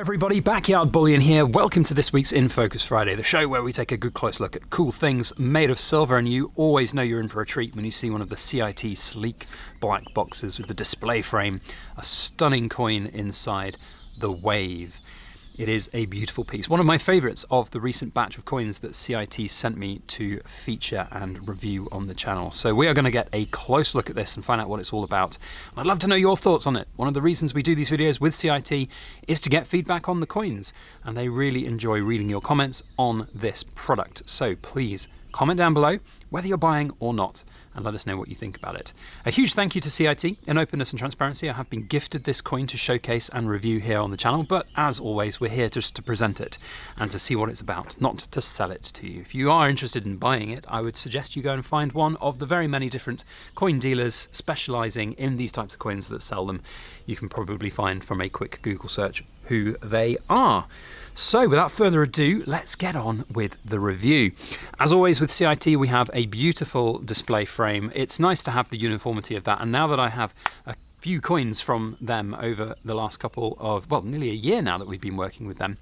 everybody, Backyard Bullion here. Welcome to this week's In Focus Friday, the show where we take a good close look at cool things made of silver, and you always know you're in for a treat when you see one of the CIT sleek black boxes with the display frame, a stunning coin inside, the Wave. It is a beautiful piece. One of my favourites of the recent batch of coins that CIT sent me to feature and review on the channel. So we are going to get a close look at this and find out what it's all about. And I'd love to know your thoughts on it. One of the reasons we do these videos with CIT is to get feedback on the coins, and they really enjoy reading your comments on this product. So please comment down below whether you're buying or not, and let us know what you think about it. A huge thank you to CIT. In openness and transparency, I have been gifted this coin to showcase and review here on the channel, but as always, we're here just to present it and to see what it's about, not to sell it to you. If you are interested in buying it, I would suggest you go and find one of the very many different coin dealers specializing in these types of coins that sell them. You can probably find from a quick Google search who they are. So without further ado, let's get on with the review. As always with CIT, we have a beautiful display frame. It's nice to have the uniformity of that, and now that I have a few coins from them over the last couple of, well, nearly a year now that we've been working with them,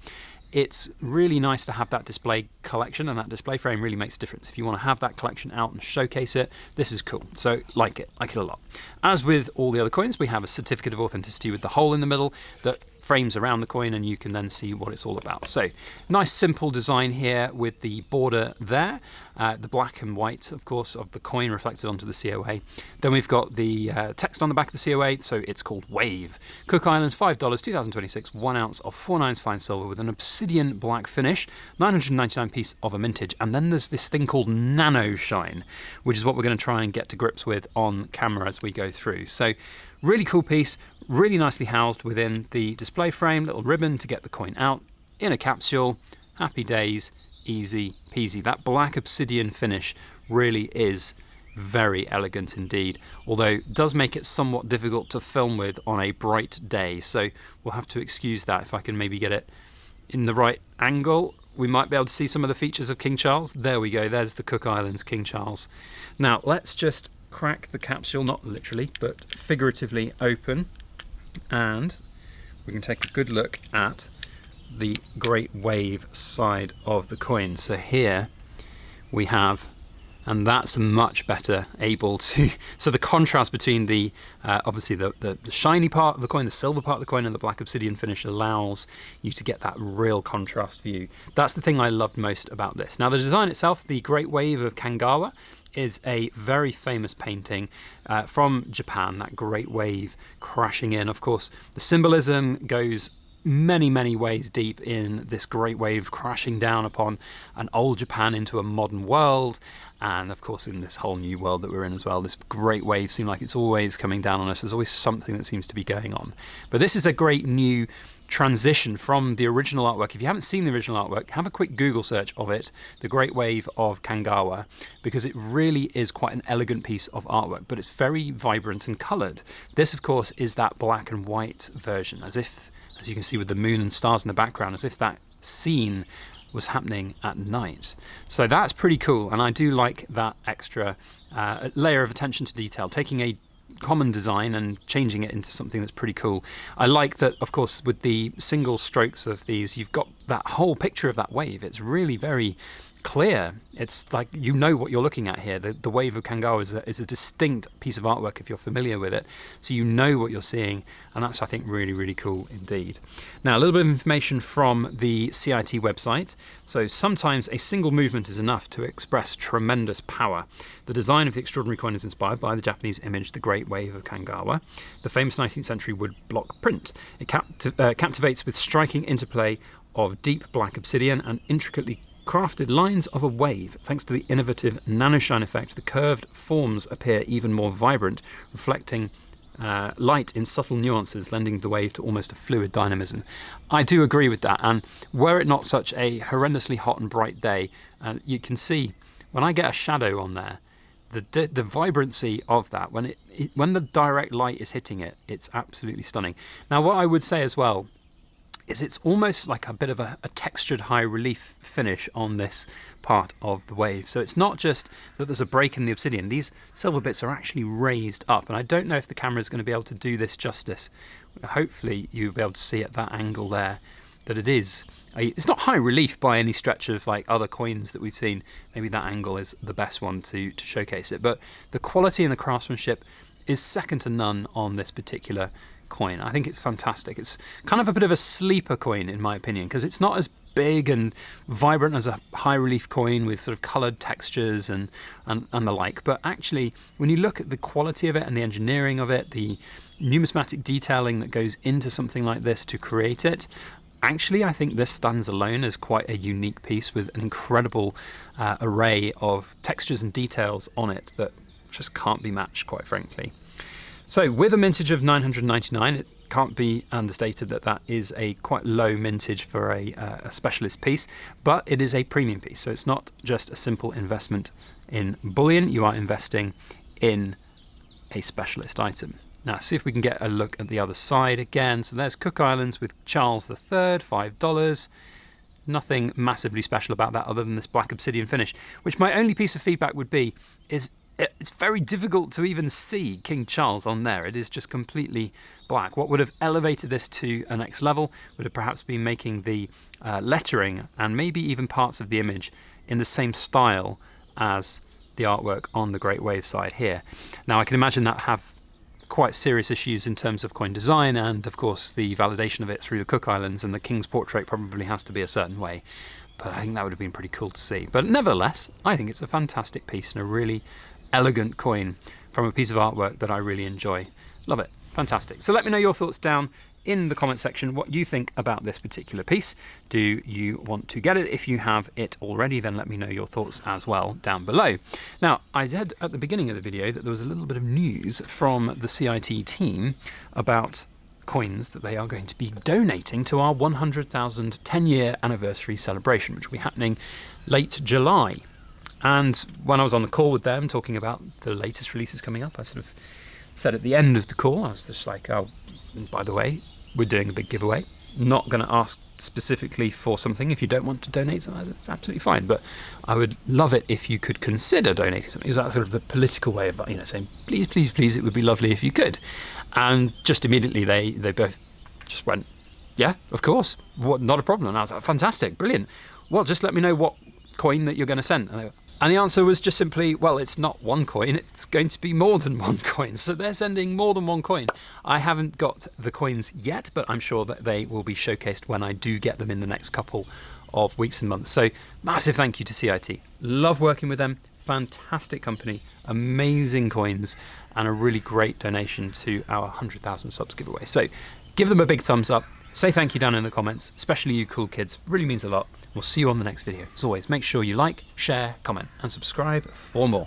it's really nice to have that display collection, and that display frame really makes a difference. If you want to have that collection out and showcase it, this is cool. So like it a lot. As with all the other coins, we have a certificate of authenticity with the hole in the middle that frames around the coin, and you can then see what it's all about. So nice simple design here with the border there, the black and white of course of the coin reflected onto the COA. Then we've got the text on the back of the COA, so it's called Wave. Cook Islands, $5, 2026, 1 ounce of 4/9 fine silver with an obsidian black finish, 999 piece of a mintage. And then there's this thing called nano shine, which is what we're going to try and get to grips with on camera as we go through. So really cool piece, really nicely housed within the display frame, little ribbon to get the coin out, in a capsule, happy days, easy peasy. That black obsidian finish really is very elegant indeed, although it does make it somewhat difficult to film with on a bright day, so we'll have to excuse that. If I can maybe get it in the right angle, we might be able to see some of the features of King Charles. There we go, there's the Cook Islands King Charles. Now let's just crack the capsule, not literally but figuratively open, and we can take a good look at the Great Wave side of the coin. So here we have, and that's much better able to, so the contrast between the obviously the shiny part of the coin, the silver part of the coin, and the black obsidian finish allows you to get that real contrast view. That's the thing I loved most about this. Now the design itself, the Great Wave of Kanagawa, is a very famous painting from Japan, that great wave crashing in. Of course, the symbolism goes many ways deep in this great wave crashing down upon an old Japan into a modern world, and of course in this whole new world that we're in as well. This great wave seems like it's always coming down on us. There's always something that seems to be going on. But this is a great new transition from the original artwork. If you haven't seen the original artwork, have a quick Google search of it, the Great Wave of Kanagawa, because it really is quite an elegant piece of artwork, but it's very vibrant and coloured. This of course is that black and white version, as you can see with the moon and stars in the background, as if that scene was happening at night. So that's pretty cool, and I do like that extra layer of attention to detail, taking a common design and changing it into something that's pretty cool. I like that, of course, with the single strokes of these, you've got that whole picture of that wave. It's really very clear. It's like you know what you're looking at here. The Wave of Kanagawa is a distinct piece of artwork if you're familiar with it, so you know what you're seeing, and that's, I think, really cool indeed. Now a little bit of information from the CIT website. So sometimes a single movement is enough to express tremendous power. The design of the extraordinary coin is inspired by the Japanese image, the Great Wave of Kanagawa, the famous 19th century wood block print. It captivates with striking interplay of deep black obsidian and intricately crafted lines of a wave. Thanks to the innovative nanoshine effect, the curved forms appear even more vibrant, reflecting light in subtle nuances, lending the wave to almost a fluid dynamism. I do agree with that, and were it not such a horrendously hot and bright day, you can see when I get a shadow on there, the vibrancy of that, when the direct light is hitting it, it's absolutely stunning. Now what I would say as well is it's almost like a bit of a textured high relief finish on this part of the wave. So it's not just that there's a break in the obsidian, these silver bits are actually raised up, and I don't know if the camera is going to be able to do this justice. Hopefully you'll be able to see at that angle there that it is. It's not high relief by any stretch of like other coins that we've seen. Maybe that angle is the best one to showcase it. But the quality and the craftsmanship is second to none on this particular coin. I think it's fantastic. It's kind of a bit of a sleeper coin in my opinion, because it's not as big and vibrant as a high relief coin with sort of coloured textures and the like. But actually, when you look at the quality of it and the engineering of it, the numismatic detailing that goes into something like this to create it, actually I think this stands alone as quite a unique piece with an incredible array of textures and details on it that just can't be matched, quite frankly. So with a mintage of 999, it can't be understated that that is a quite low mintage for a specialist piece, but it is a premium piece. So it's not just a simple investment in bullion, you are investing in a specialist item. Now see if we can get a look at the other side again. So there's Cook Islands with Charles III, $5. Nothing massively special about that other than this black obsidian finish, which my only piece of feedback would be is it's very difficult to even see King Charles on there. It is just completely black. What would have elevated this to a next level would have perhaps been making the lettering and maybe even parts of the image in the same style as the artwork on the Great Wave side here. Now I can imagine that have quite serious issues in terms of coin design and of course the validation of it through the Cook Islands, and the King's portrait probably has to be a certain way. But I think that would have been pretty cool to see. But nevertheless, I think it's a fantastic piece and a really elegant coin from a piece of artwork that I really enjoy. Love it. Fantastic. So let me know your thoughts down in the comment section what you think about this particular piece. Do you want to get it? If you have it already, then let me know your thoughts as well down below. Now, I said at the beginning of the video that there was a little bit of news from the CIT team about coins that they are going to be donating to our 100,000 10-year anniversary celebration, which will be happening late July. And when I was on the call with them talking about the latest releases coming up, I sort of said at the end of the call, I was just like, oh, by the way, we're doing a big giveaway. Not going to ask specifically for something. If you don't want to donate something, that's absolutely fine. But I would love it if you could consider donating something. Is that sort of the political way of, saying, please, please, please, it would be lovely if you could. And just immediately they both just went, yeah, of course, not a problem. And I was like, fantastic, brilliant. Well, just let me know what coin that you're going to send. And the answer was just simply, well, it's not one coin, it's going to be more than one coin. So they're sending more than one coin. I haven't got the coins yet, but I'm sure that they will be showcased when I do get them in the next couple of weeks and months. So massive thank you to CIT. Love working with them. Fantastic company, amazing coins, and a really great donation to our 100,000 subs giveaway. So give them a big thumbs up. Say thank you down in the comments, especially you cool kids. Really means a lot. We'll see you on the next video. As always, make sure you like, share, comment, and subscribe for more.